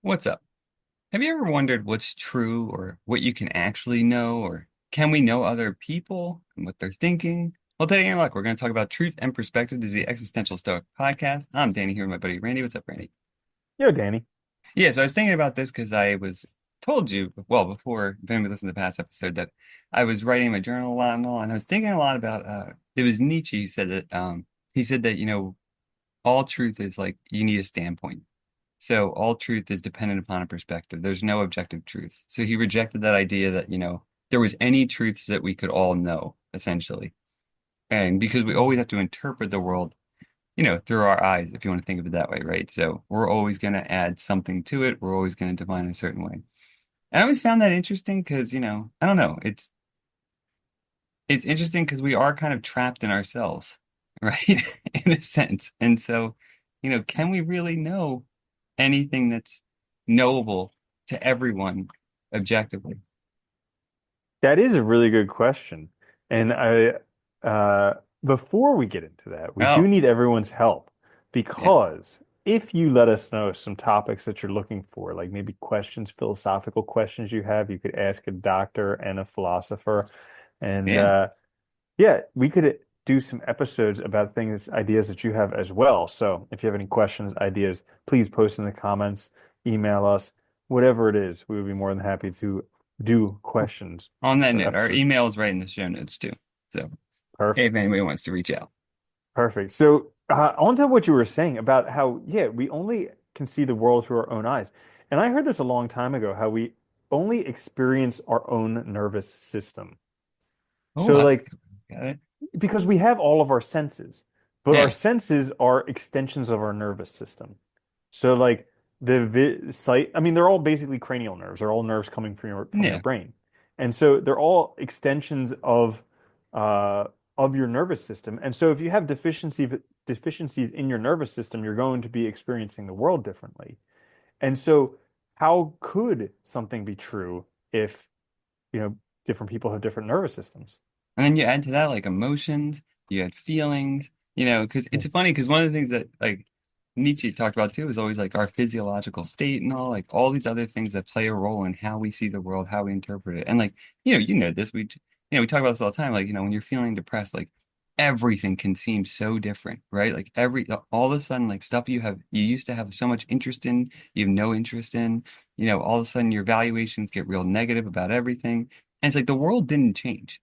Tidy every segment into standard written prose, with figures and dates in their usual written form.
What's up? Have you ever wondered what's true or what you can actually know, or can we know other people and what they're thinking? Well, today in luck, we're going to talk about truth and perspective. This is the Existential Stoic podcast. I'm Danny here with my buddy Randy. What's up, Randy? Yo, Danny. Yeah, so I was thinking about this because I was told you, well, before, if anybody listened to the past episode, that I was writing my journal a lot and all, and I was thinking a lot about, it was Nietzsche who said that, he said that, all truth is like you need a standpoint. So all truth is dependent upon a perspective. There's no objective truth. So he rejected that idea that, there was any truths that we could all know, essentially. And because we always have to interpret the world, through our eyes, if you want to think of it that way, right? So we're always going to add something to it. We're always going to define it a certain way. And I always found that interesting because, I don't know, it's interesting because we are kind of trapped in ourselves, right? In a sense. And so, can we really know anything that's knowable to everyone objectively? That is a really good question. And before we get into that, we do Oh, need everyone's help yeah, because if you let us know some topics that you're looking for, like maybe questions, philosophical questions you have, you could ask a doctor and a philosopher. And yeah. yeah, we could do some episodes about things, ideas that you have as well. So if you have any questions, ideas, please post in the comments, email us, whatever it is. We would be more than happy to do questions On that or note, our episodes. email is right in the show notes too. So if Perfect. anybody wants to reach out. Perfect. So on to what you were saying about how, yeah, we only can see the world through our own eyes. And I heard this a long time ago, how we only experience our own nervous system. Oh, So that's like good. Got it. because we have all of our senses, but our Yeah, senses are extensions of our nervous system. So like the vi sight, I mean, they're all basically cranial nerves. They're all nerves coming from your yeah. brain. And so they're all extensions uh of your nervous system. And so if you have deficiencies in your nervous system, you're going to be experiencing the world differently. And so how could something be true if, you know, different people have different nervous systems? And then you add to that like emotions, you add feelings, because Yeah. it's funny because one of the things that like Nietzsche talked about too is always like our physiological state and all like all these other things that play a role in how we see the world, how we interpret it. And like, you know this, we talk about this all the time. Like, when you're feeling depressed, like everything can seem so different, right? Like all of a sudden, like stuff you used to have so much interest in, you have no interest in, all of a sudden your valuations get real negative about everything. And it's like the world didn't change.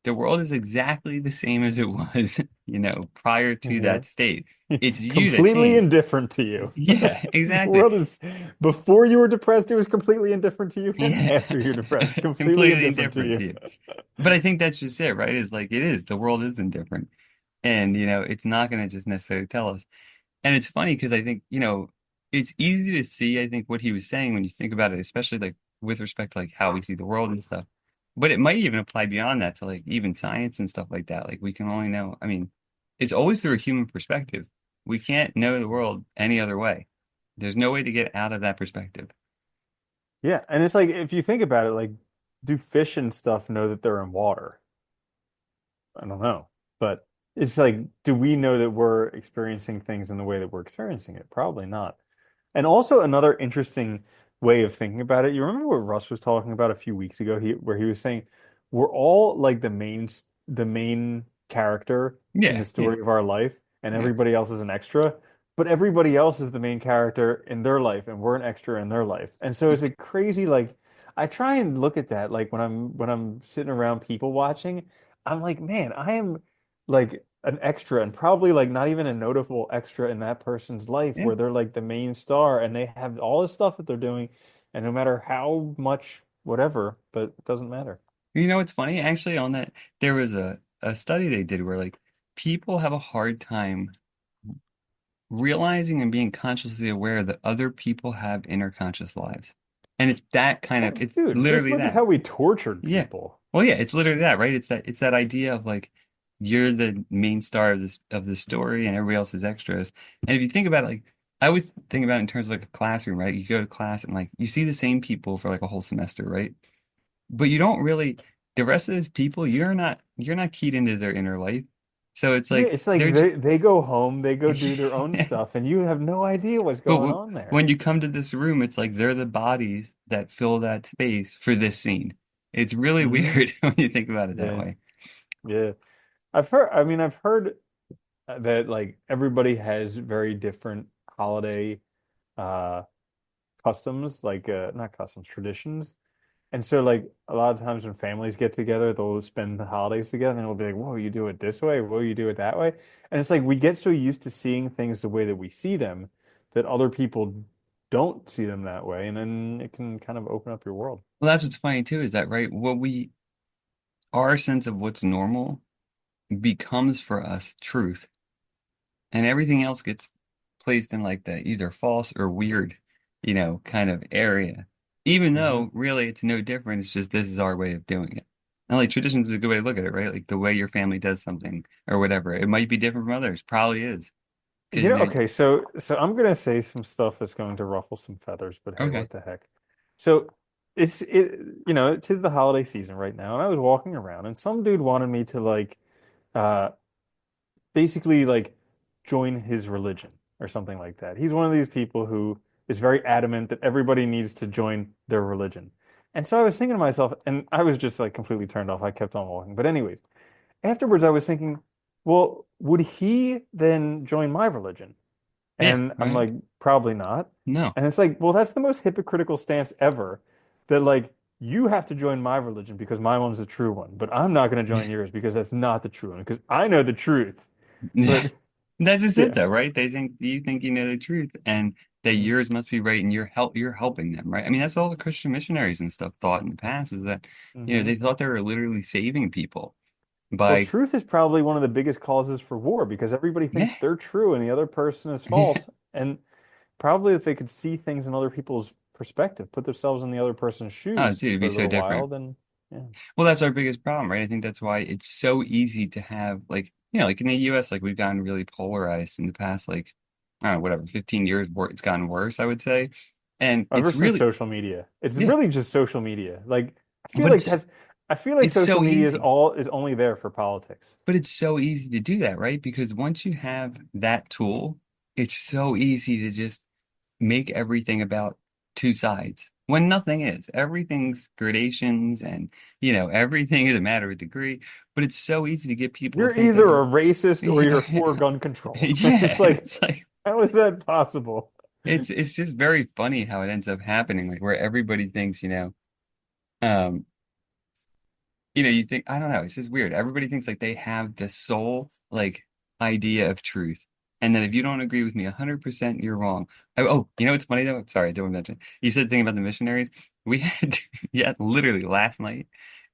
The world is exactly the same as it was, prior to Yeah. that state. It's you that Completely changed. indifferent to you. Yeah, The exactly. world is, before you were depressed, it was completely indifferent to you, and Yeah. after you're depressed, completely Completely indifferent to indifferent you. to you. But I think that's just it, right? It's like it is. The world is indifferent. And, it's not going to just necessarily tell us. And it's funny because I think, it's easy to see, I think, what he was saying when you think about it, especially like with respect to like how we see the world and stuff. But it might even apply beyond that to like even science and stuff like that. Like we can only know, I mean, it's always through a human perspective. We can't know the world any other way. There's no way to get out of that perspective. Yeah, and it's like if you think about it, like, do fish and stuff know that they're in water? I don't know, but it's like, do we know that we're experiencing things in the way that we're experiencing it? Probably not. And also another interesting way of thinking about it. You remember what Russ was talking about a few weeks ago? Where he was saying we're all like the main character in the Yeah, yeah, story of our life, and yeah. everybody else is an extra. But everybody else is the main character in their life, and we're an extra in their life. And so it's a crazy like I try and look at that like when I'm sitting around people watching, I'm like, man, I am like an extra and probably like not even a notable extra in that person's life Yeah. where they're like the main star and they have all this stuff that they're doing and no matter how much whatever, but it doesn't matter. You know what's funny? Actually, on that, there was a study they did where like people have a hard time realizing and being consciously aware that other people have inner conscious lives. And it's that kind of, Well, it's dude, just literally look at that. how we tortured Yeah. people. Well, yeah, it's literally that, right? It's that idea of like you're the main star of the story and everybody else is extras. And if you think about it, like I always think about it in terms of like a classroom, right? You go to class and like you see the same people for like a whole semester, right? But you don't really the rest of these people, you're not keyed into their inner life. So it's Yeah, like it's like they're just they go home, they go do their own stuff, and you have no idea what's but going on there. when you come to this room, it's like they're the bodies that fill that space for this scene. It's really Hmm. weird when you think about it that Yeah, way. yeah. I've heard that like everybody has very different holiday uh customs, like not customs, traditions. And so like a lot of times when families get together, they'll spend the holidays together and they'll be like, whoa, you do it this way, whoa, you do it that way. And it's like we get so used to seeing things the way that we see them that other people don't see them that way. And then it can kind of open up your world. Well, that's what's funny too, is that right? What we our sense of what's normal becomes for us truth, and everything else gets placed in like the either false or weird, kind of area. Even Hmm. though really it's no different, it's just this is our way of doing it. And like traditions is a good way to look at it, right? Like the way your family does something or whatever. It might be different from others, probably is. Because Okay, so I'm gonna say some stuff that's going to ruffle some feathers, but hey, okay. what the heck? So tis the holiday season right now, and I was walking around and some dude wanted me to like uh basically like join his religion or something like that. He's one of these people who is very adamant that everybody needs to join their religion. And so I was thinking to myself, and I was just like completely turned off. I kept on walking. But anyways, afterwards I was thinking, well, would he then join my religion? Yeah, And I'm right. like, probably not. No. And it's like, well, that's the most hypocritical stance ever. That like you have to join my religion because my one's the true one, but I'm not going to join yours because that's not the true one because I know the truth. Yeah. But That's just it yeah. though, right? They think you know the truth and that Mm-hmm. yours must be right and you're helping them, right? I mean, that's all the Christian missionaries and stuff thought in the past is that, Mm-hmm. they thought they were literally saving people Well, by truth is probably one of the biggest causes for war because everybody yeah. thinks they're true and the other person is Yeah. false. And probably if they could see things in other people's perspective, put themselves in the other person's Oh, shoes dude, it'd for be a so little while, different. then yeah. Well, that's our biggest problem, right? I think that's why it's so easy to have like, like in the US, like we've gotten really polarized in the past, like, I don't know, whatever, 15 years, it's gotten worse, I would say. And Ever it's since really, social media. It's yeah, really just social media. Like but I feel like it's social so media easy. is only there for politics. But it's so easy to do that, right? Because once you have that tool, it's so easy to just make everything about two sides when nothing is. Everything's gradations and, everything is a matter of degree. But it's so easy to get people to You're think that, either a racist or you're for yeah, gun control. yeah, It's like, it's like, how is that possible? it's just very funny how it ends up happening, like where everybody thinks, um, you think, I don't know, it's just weird. Everybody thinks like they have the sole like idea of truth. And then if you don't agree with me 100%, you're wrong. Oh, you know what's funny though? Sorry, I didn't mention. You said the thing about the missionaries. We had, yeah, literally last night,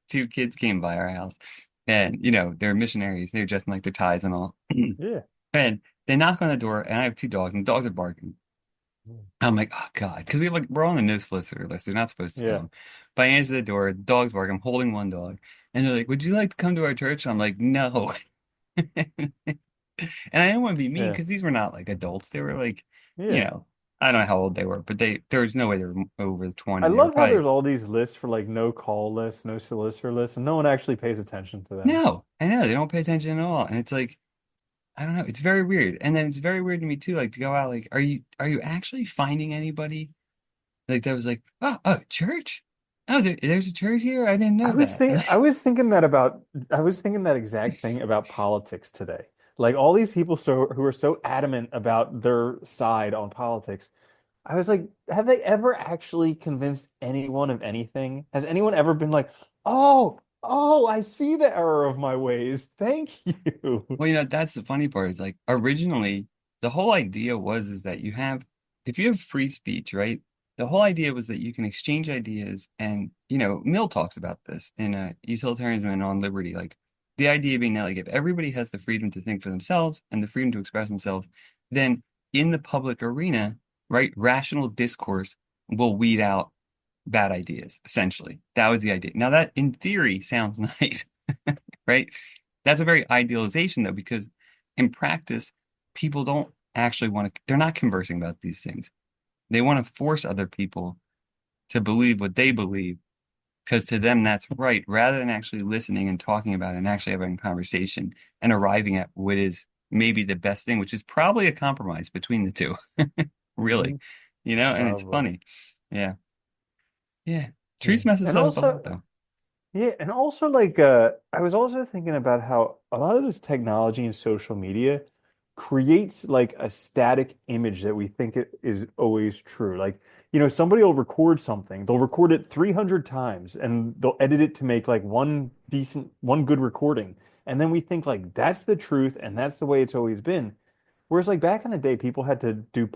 two kids came by our house and, they're missionaries. They're dressed in like their ties and all. Yeah. And they knock on the door and I have two dogs and the dogs are barking. I'm like, oh God, because we're on the no solicitor list. They're not supposed to Yeah. come. But I answer the door, the dogs bark. I'm holding one dog, and they're like, "Would you like to come to our church?" I'm like, "No." And I didn't want to be mean Yeah. because these were not like adults. They were like, you Yeah. know, I don't know how old they were, but there was no way they were over I 20. They were love how there's probably all these lists for like no call lists, no solicitor lists, and no one actually pays attention to them. no. I know they don't pay attention at all, and it's like I don't know. It's very weird, and then it's very weird to me too. Like to go out, like, are you actually finding anybody? Like that was like, oh, church? Oh, there's a church here? I didn't know that. I was thinking that exact thing about politics today. Like all these people who are so adamant about their side on politics. I was like, have they ever actually convinced anyone of anything? Has anyone ever been like, oh, I see the error of my ways. Thank you. Well, that's the funny part is like originally the whole idea was is that if you have free speech, right? The whole idea was that you can exchange ideas and, Mill talks about this in Utilitarianism and on Liberty. Like the idea being that like if everybody has the freedom to think for themselves and the freedom to express themselves, then in the public arena, right, rational discourse will weed out bad ideas, essentially. That was the idea. Now that in theory sounds nice, right? That's a very idealization though, because in practice, people don't actually they're not conversing about these things. They want to force other people to believe what they believe because to them that's right, rather than actually listening and talking about it and actually having a conversation and arriving at what is maybe the best thing, which is probably a compromise between the two, really, Hmm. and it's Probably. funny. Yeah. Yeah. Yeah. Truth messes And up a also, lot though. yeah, and also like I was also thinking about how a lot of this technology and social media creates like a static image that we think it is always true. Like, somebody will record something, they'll record it 300 times and they'll edit it to make like one good recording. And then we think like that's the truth and that's the way it's always been. Whereas like back in the day, people had to do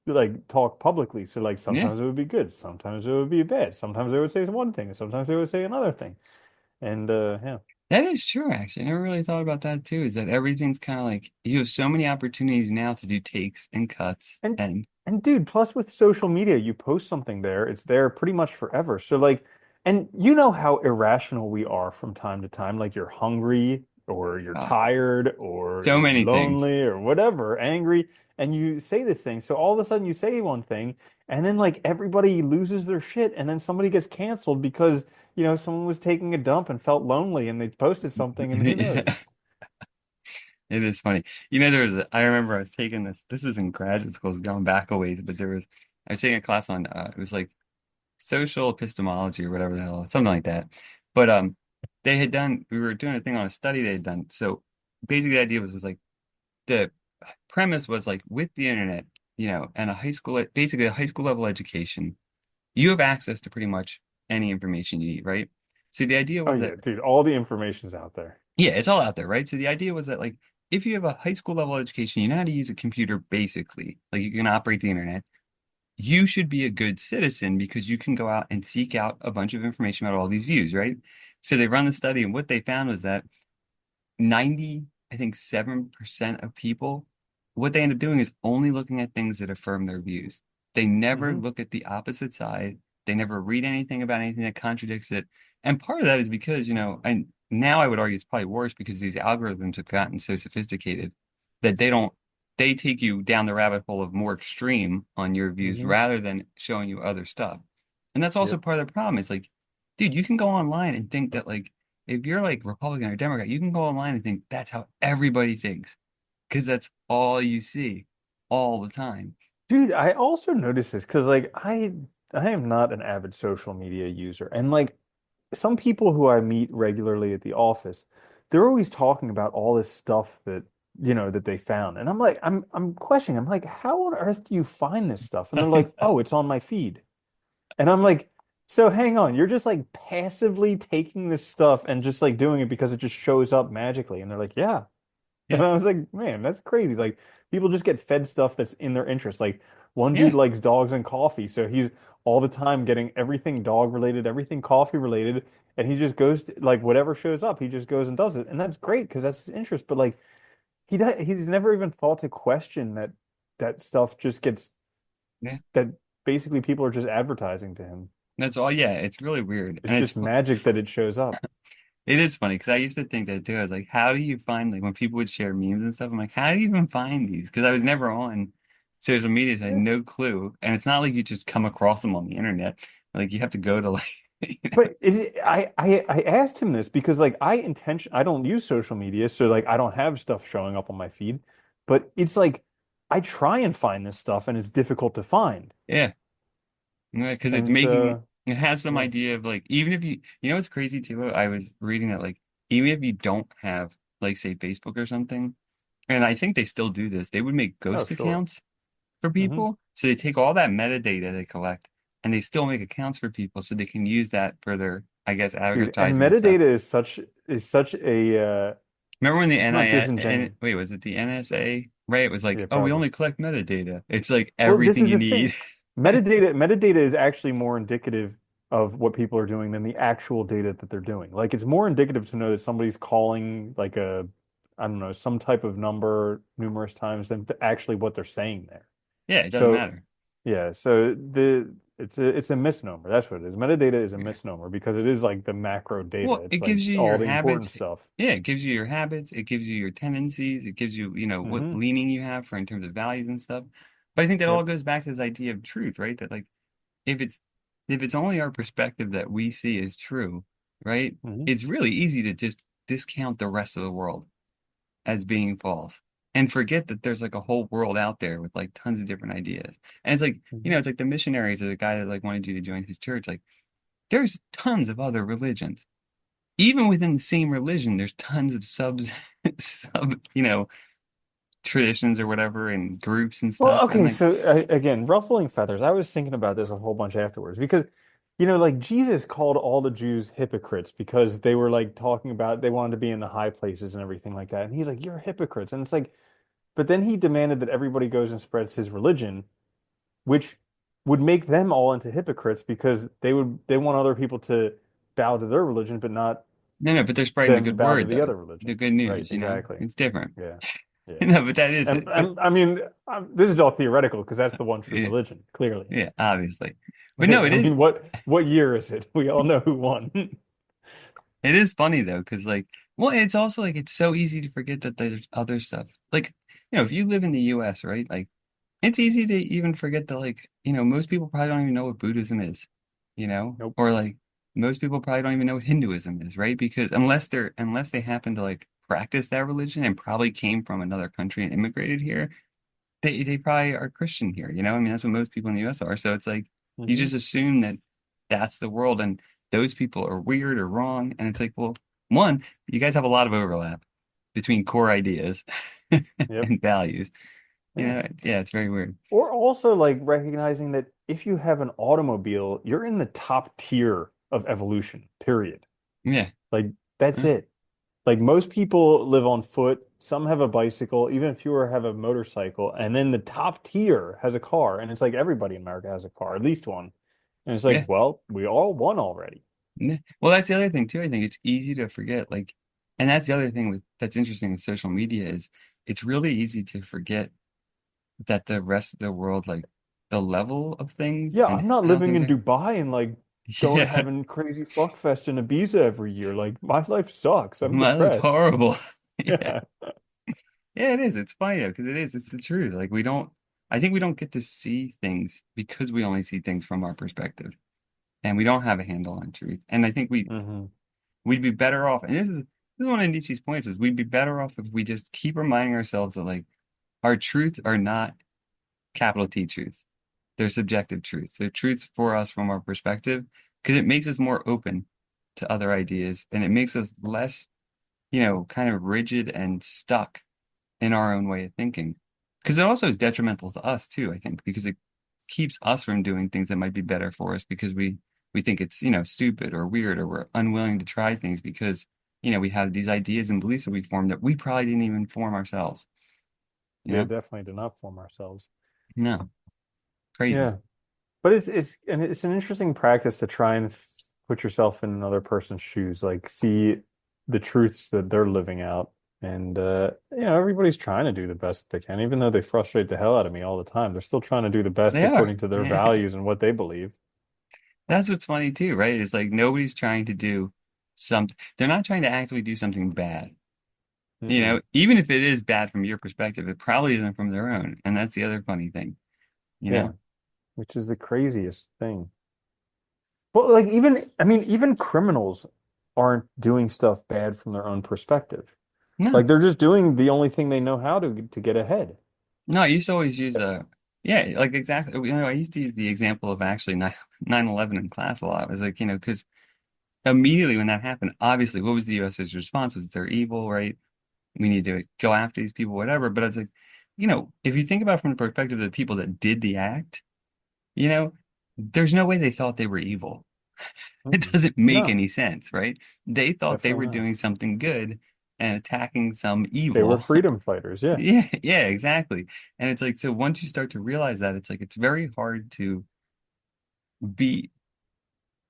like talk publicly. So like Yeah. sometimes it would be good, sometimes it would be bad. Sometimes they would say one thing, sometimes they would say another thing. And yeah. That is true, actually. I never really thought about that too, is that everything's kind of like you have so many opportunities now to do takes and cuts And and and dude, plus with social media, you post something there, it's there pretty much forever. So like, and you know how irrational we are from time to time. Like you're hungry or you're uh, tired or so you're many things. lonely or whatever, angry, and you say this thing. So all of a sudden you say one thing, and then like everybody loses their shit, and then somebody gets canceled because, someone was taking a dump and felt lonely and they posted something and who knows? It is funny. I remember I was taking this is in graduate school, it's going back a ways, but I was taking a class on, it was like social epistemology or whatever the hell, something like that. But we were doing a thing on a study they had done. So basically the idea was like, the premise was like with the internet, and basically a high school level education, you have access to pretty much any information you need, right? So the idea Oh was that, yeah, dude, all the information's out there. yeah, it's all out there, right? So the idea was that like if you have a high school level education, you know how to use a computer basically, like you can operate the internet. You should be a good citizen because you can go out and seek out a bunch of information about all these views, right? So they run the study, and what they found was that 90, I think 7% of people, what they end up doing is only looking at things that affirm their views. They never Hmm. look at the opposite side. They never read anything about anything that contradicts it. And part of that is because, and now I would argue it's probably worse because these algorithms have gotten so sophisticated that they take you down the rabbit hole of more extreme on your views Hmm. rather than showing you other stuff. And that's also Yep. part of the problem. It's like, dude, you can go online and think that like if you're like Republican or Democrat, you can go online and think that's how everybody thinks because that's all you see all the time. Dude, I also noticed this because like I am not an avid social media user. And like some people who I meet regularly at the office, they're always talking about all this stuff that they found. And I'm questioning, I'm like, how on earth do you find this stuff? And they're like, oh, it's on my feed. And I'm like, so hang on, you're just like passively taking this stuff and just like doing it because it just shows up magically. And they're like, yeah. And Yeah, I was like, man, that's crazy. Like people just get fed stuff that's in their interest. Like one dude yeah, likes dogs and coffee, so he's all the time getting everything dog related, everything coffee related, and he just goes to, like whatever shows up, he just goes and does it. And that's great because that's his interest. But like he's never even thought to question that stuff just gets yeah. that basically people are just advertising to him. That's all. Yeah, it's really weird, It's and just magic that it shows up. it is funny because I used to think that too. I was like, how do you find like when people would share memes and stuff? I'm like, how do you even find these? Because I was never on social media, so I had Yeah. no clue. And it's not like you just come across them on the internet. Like you have to go to like, But I asked him this because like I don't use social media, so like I don't have stuff showing up on my feed. But it's like I try and find this stuff and it's difficult to find. yeah. Because And so it has some yeah. idea of like, even if what's crazy too? I was reading that like, even if you don't have like, say, Facebook or something, and I think they still do this, they would make Oh, ghost sure. accounts for Hmm. people. So they take all that metadata they collect and they still make accounts for people so they can use that for their, I guess, Dude, and advertising and stuff. metadata is such a Remember when the it's not NIS, disingenuous. wait, was it the NSA? Right? It was like, Yeah, oh, we probably. only collect metadata. It's like Well, this everything is you the thing. need. Metadata is actually more indicative of what people are doing than the actual data that they're doing. Like it's more indicative to know that somebody's calling like I don't know, some type of number numerous times than actually what they're saying there. Yeah, it doesn't So matter. yeah, so it's a misnomer. That's what it is. Metadata is a Yeah. misnomer because it is like the macro data. Well, it It's like gives you your all the important habits. stuff. Yeah, it gives you your habits. It gives you your tendencies. It gives you, what Hmm. leaning you have for in terms of values and stuff. But I think that all Yep. goes back to this idea of truth, right? That like if it's if it's only our perspective that we see as true, right? Hmm. It's really easy to just discount the rest of the world as being false and forget that there's like a whole world out there with like tons of different ideas. And it's like, Hmm. it's like the missionaries or the guy that like wanted you to join his church. Like there's tons of other religions. Even within the same religion, there's tons of traditions or whatever and groups and Well, stuff. And okay, like, so again, ruffling feathers. I was thinking about this a whole bunch afterwards because, like Jesus called all the Jews hypocrites because they were like talking about they wanted to be in the high places and everything like that. And he's like, "You're hypocrites." And it's like, but then he demanded that everybody goes and spreads his religion, which would make them all into hypocrites because they want other people to bow to their religion, but not no, no, but they're spreading the them good bow to word the though. other The religion. good Right, news, exactly. it's different. Yeah. Yeah. No, but that is And, it. But I mean, this is all theoretical because that's the one true yeah, religion, clearly. yeah, obviously. But no, Like, it I is. mean, what year is it? We all know who won. It is funny though, because like, well, it's also like it's so easy to forget that there's other stuff. Like, if you live in the U.S., right? Like, it's easy to even forget that, like, most people probably don't even know what Buddhism is, Nope. or like most people probably don't even know what Hinduism is, right? Because unless they happen to like practice that religion and probably came from another country and immigrated here, they probably are Christian here, I mean, that's what most people in the US are. So it's like you Hmm. just assume that that's the world and those people are weird or wrong. And it's like, well, one, you guys have a lot of overlap between core ideas Yep. and values. Yeah. Yeah, it's very weird. Or also like recognizing that if you have an automobile, you're in the top tier of evolution, period. Yeah. Like that's Uh, it. Like most people live on foot, some have a bicycle, even fewer have a motorcycle, and then the top tier has a car, and it's like everybody in America has a car, at least one. And it's like, Yeah. well, we all won already. Yeah. Well, that's the other thing too. I think it's easy to forget, like, and that's the other thing that's interesting with social media is it's really easy to forget that the rest of the world, like the level of things Yeah, and I'm not how living things in are. Dubai and like going Yeah. having crazy fuck fest in Ibiza every year. Like my life sucks. I'm My life's depressed. horrible. Yeah. Yeah. Yeah, it is. It's funny though, because it's the truth. Like I think we don't get to see things because we only see things from our perspective and we don't have a handle on truth. And I think Hmm. we'd be better off. And this is one of Nietzsche's points is we'd be better off if we just keep reminding ourselves that like our truths are not capital T truths. They're subjective truths. They're truths for us from our perspective because it makes us more open to other ideas and it makes us less, kind of rigid and stuck in our own way of thinking. Because it also is detrimental to us too, I think, because it keeps us from doing things that might be better for us because we think it's, stupid or weird or we're unwilling to try things because, we have these ideas and beliefs that we formed that we probably didn't even form ourselves, you Yeah, know? definitely did not form ourselves. No, crazy. Yeah. But it's an interesting practice to try and put yourself in another person's shoes, like see the truths that they're living out. And everybody's trying to do the best they can, even though they frustrate the hell out of me all the time. They're still trying to do the best They are. according to their Yeah. values and what they believe. That's what's funny too, right? It's like nobody's trying to do something. They're not trying to actively do something bad. Mm-mm. Even if it is bad from your perspective, it probably isn't from their own. And that's the other funny thing, you Yeah, know? which is the craziest thing. But like even criminals aren't doing stuff bad from their own perspective. Like No, they're just doing the only thing they know how to get ahead. no, I used to always use yeah, like exactly. I used to use the example of actually 9/11 in class a lot. It was like, because immediately when that happened, obviously, what was the US's response? Was they're evil, right? We need to go after these people, whatever. But it's like, if you think about it from the perspective of the people that did the act, you know, there's no way they thought they were evil. It Mm-mm. doesn't make No, any sense, right? They thought they definitely were not. doing something good and attacking some They were evil. freedom fighters. Yeah. Yeah, yeah, exactly. And it's like, so once you start to realize that, it's like it's very hard to be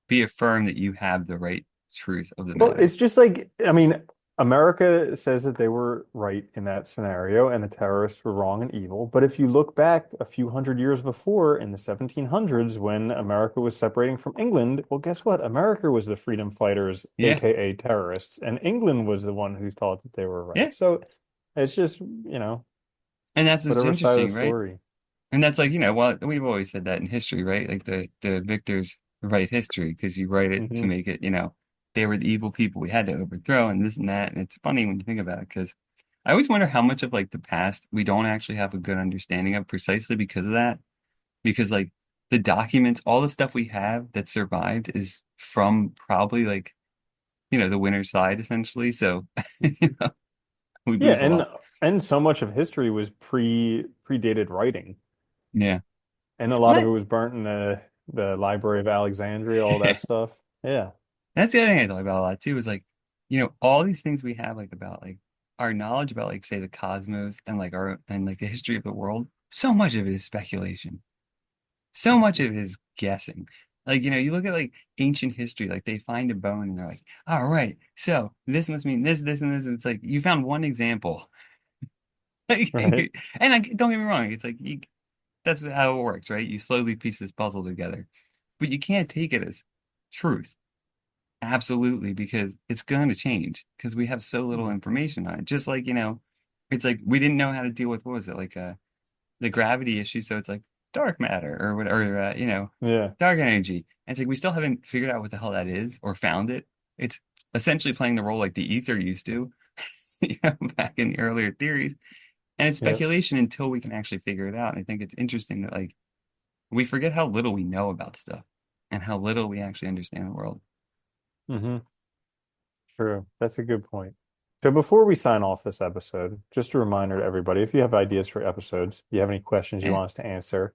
be affirmed that you have the right truth of the Well, matter. it's just like, I mean, America says that they were right in that scenario and the terrorists were wrong and evil. But if you look back a few hundred years before in the 1700s when America was separating from England, well, guess what? America was the freedom fighters, Yeah, aka terrorists, and England was the one who thought that they were yeah. right. So it's just, And that's just whatever side of the interesting, right? story. And that's like, well, we've always said that in history, right? Like the victors. write history because you write it to Hmm. make it, they were the evil people we had to overthrow and this and that. And it's funny when you think about it because I always wonder how much of like the past we don't actually have a good understanding of precisely because of that. Because like the documents, all the stuff we have that survived is from probably like, the winner's side essentially. So, we Yeah, lose a lot. and so much of history was predated writing, Yeah. and a Well, lot of it was burnt in the Library of Alexandria, all that stuff. Yeah, that's the other thing I thought about a lot too, is like, all these things we have like about like our knowledge about like say the cosmos and like our and like the history of the world, so much of it is speculation. So much of it is guessing. Like, you look at like ancient history, like they find a bone and they're like, all right, so this must mean this, this, and this. And it's like you found one example. Like, right. and don't get me wrong, it's like that's how it works, right? You slowly piece this puzzle together, but you can't take it as truth. Absolutely, because it's going to change because we have so little information on it. Just like, it's like we didn't know how to deal with what was it like the gravity issue, so it's like dark matter or whatever, Yeah, dark energy. And it's like we still haven't figured out what the hell that is or found it. It's essentially playing the role like the ether used to, back in the earlier theories. And it's yeah. speculation until we can actually figure it out. And I think it's interesting that like we forget how little we know about stuff and how little we actually understand the world. Hmm. True. That's a good point. So before we sign off this episode, just a reminder to everybody, if you have ideas for episodes, you have any questions you Yeah. want us to answer,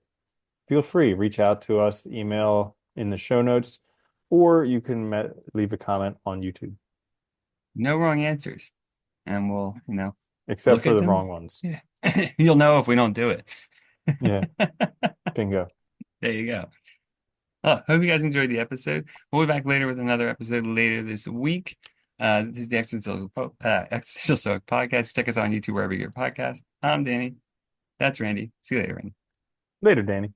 feel free, reach out to us, email in the show notes, or you can leave a comment on YouTube, No wrong answers. And we'll, except look for at the them. wrong ones. Yeah. You'll know if we don't do it. Yeah, bingo. There you go. Oh, hope you guys enjoyed the episode. We'll be back later with another episode later this week. This is the Existential Stoic podcast. Check us out on YouTube wherever you get your podcast. I'm Danny. That's Randy. See you later, Randy. Later, Danny.